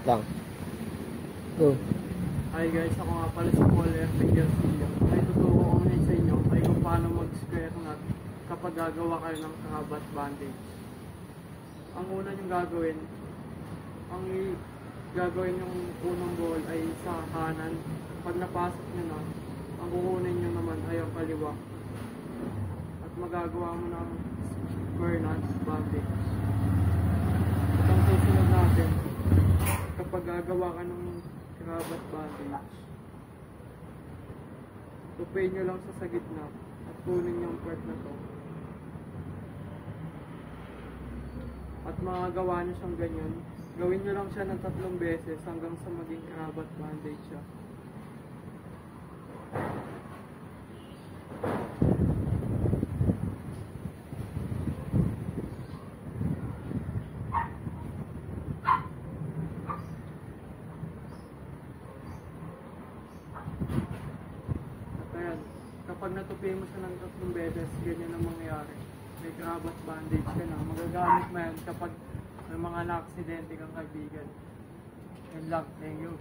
lang. Go. Hi guys, ako nga pala si Paul F. Garcia. Ay tuturo ko ngayon sa inyo ay kung paano mag-square knot kapag gagawa kayo ng kahabat bandage. Ang una yung gagawin yung unang ball ay sa kanan. Pag napasok nyo na, ang kukunin nyo naman ay ang kaliwa. At magagawa mo ng square knot bandage. At ang susunod natin, kapag gagawa ka ng kahabat bandage, tupin nyo lang sa gitna at kunin yung part na to. At magagawa nyo siyang ganyan. Gawin nyo lang siya ng 3 beses hanggang sa maging kahabat bandage siya. Kapag natupi mo siya ng 3 beses, ganyan ang mangyayari. May kahabat bandage ka na. Magagamit mo yan kapag may mga na-aksidente kang kaibigan. Yan lang. Thank you.